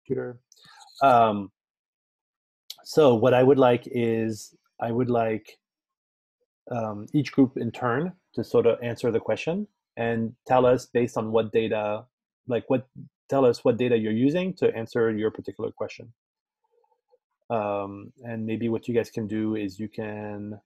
computer. So what I would like is I would like each group in turn to sort of answer the question and tell us based on what data, tell us what data you're using to answer your particular question. And maybe what you guys can do is you can,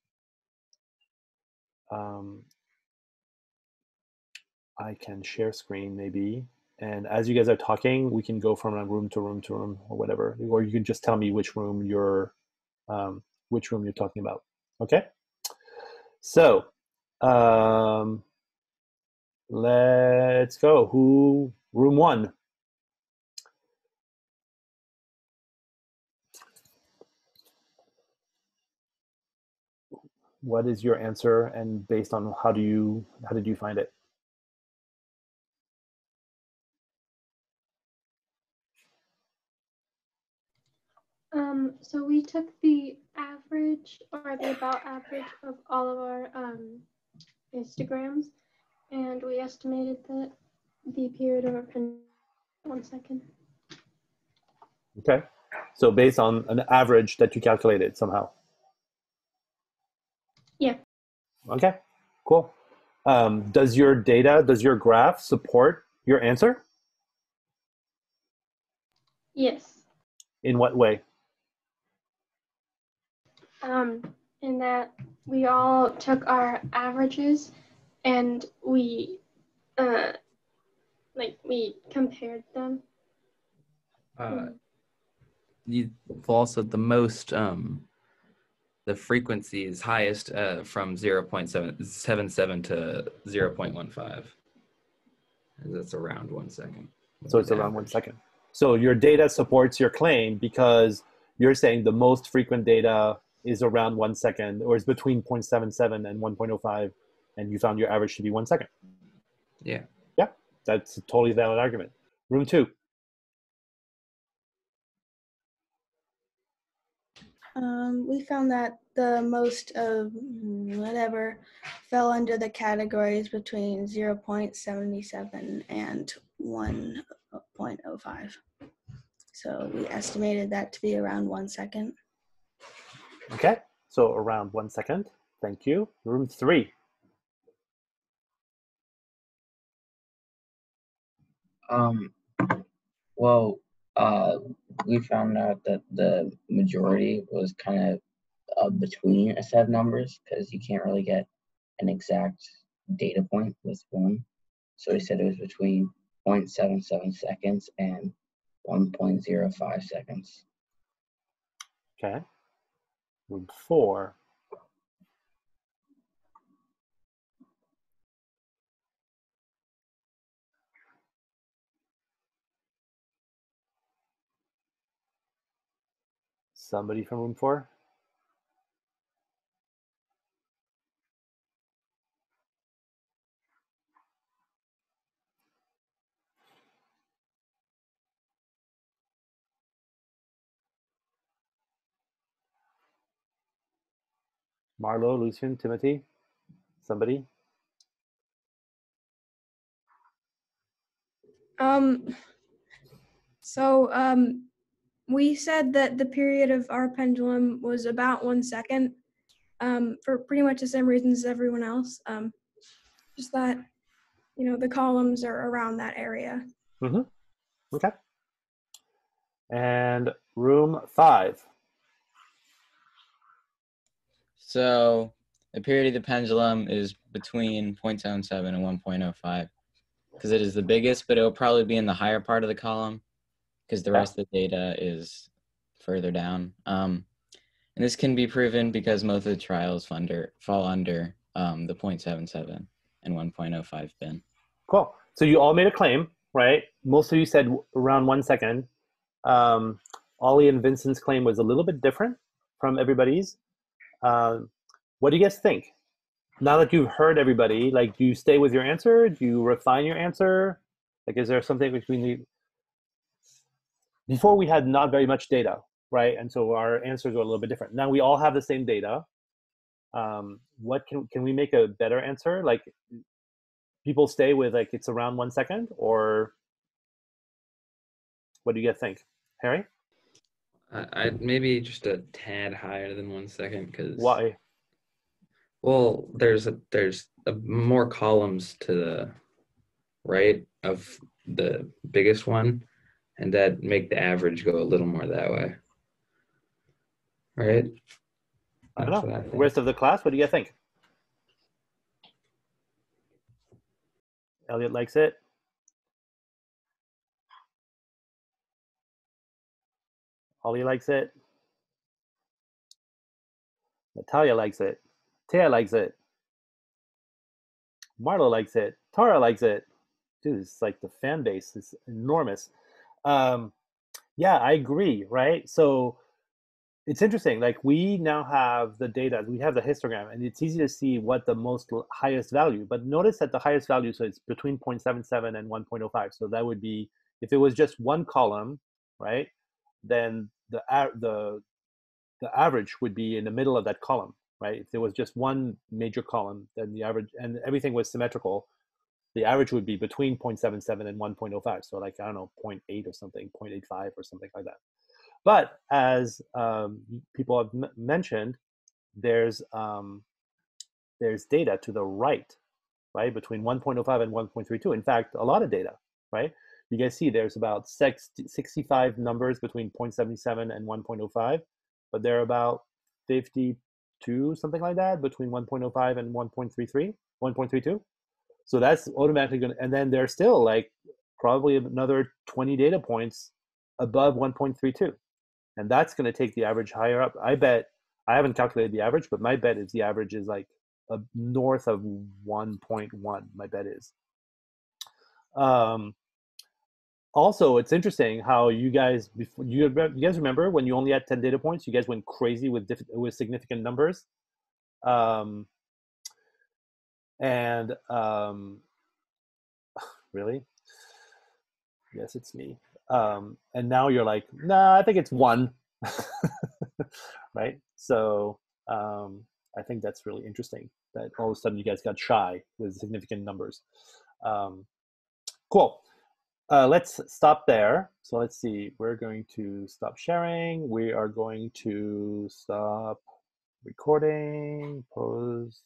I can share screen maybe. And as you guys are talking, we can go from room to room to room or whatever, or you can just tell me which room you're talking about. Okay. So let's go. Room 1. What is your answer, and based on how did you find it? So we took the average or the about average of all of our histograms, and we estimated that the period of our pendulum 1 second. Okay, so based on an average that you calculated somehow. Yeah. Okay, cool. Does your graph support your answer? Yes. In what way? In that we all took our averages and we compared them. Also the most the frequency is highest from 0.77 to 0.15. That's around 1 second. So it's around 1 second. So your data supports your claim because you're saying the most frequent data is around 1 second, or is between 0.77 and 1.05, and you found your average to be 1 second. Yeah. Yeah, that's a totally valid argument. Room 2. We found that the most of whatever fell under the categories between 0.77 and 1.05. So we estimated that to be around 1 second. Okay, so around 1 second. Thank you. Room 3. We found out that the majority was kind of between a set of numbers because you can't really get an exact data point with one. So we said it was between 0.77 seconds and 1.05 seconds. Okay. Room 4. Somebody from room 4? Marlo, Lucian, Timothy? Somebody? We said that the period of our pendulum was about 1 second, for pretty much the same reasons as everyone else. Just that, the columns are around that area. Mm-hmm. Okay. And room 5. So the period of the pendulum is between 0.77 and 1.05 because it is the biggest, but it will probably be in the higher part of the column because the rest of the data is further down. And this can be proven because most of the trials fall under the 0.77 and 1.05 bin. Cool. So you all made a claim, right? Most of you said around 1 second. Ollie and Vincent's claim was a little bit different from everybody's. What do you guys think? Now that you've heard everybody, do you stay with your answer? Do you refine your answer? Is there something between the... Before we had not very much data, right? And so our answers were a little bit different. Now we all have the same data. What can we make a better answer? People stay with it's around 1 second, or what do you guys think? Harry? I maybe just a tad higher than 1 second because Why? well, there's more columns to the right of the biggest one, and that make the average go a little more that way, right? I don't That's know. what I think. Rest of the class, what do you guys think? Elliot likes it. Ollie likes it. Natalia likes it. Taya likes it. Marlo likes it. Tara likes it. Dude, it's like the fan base is enormous. Yeah, I agree, right? So it's interesting. Like we now have the data, we have the histogram, and it's easy to see what the highest value. But notice that the highest value, so it's between 0.77 and 1.05. So that would be, if it was just one column, right? Then the average would be in the middle of that column, right? If there was just one major column, then the average, and everything was symmetrical, the average would be between 0.77 and 1.05. So like, I don't know, 0.8 or something, 0.85 or something like that. But as people have mentioned, there's data to the right, between 1.05 and 1.32. In fact, a lot of data, right? You guys see there's about 65 numbers between 0.77 and 1.05, but there are about 52, something like that, between 1.05 and 1.32. So that's automatically going to, and then there's still like probably another 20 data points above 1.32. And that's going to take the average higher up. I bet, I haven't calculated the average, but my bet is the average is like north of 1.1, my bet is. Also, it's interesting how you guys, you guys remember when you only had 10 data points, you guys went crazy with significant numbers. Really? Yes, it's me. And now you're like, nah, I think it's 1. Right? So I think that's really interesting that all of a sudden you guys got shy with significant numbers. Cool. Let's stop there. So let's see. We're going to stop sharing. We are going to stop recording, pause.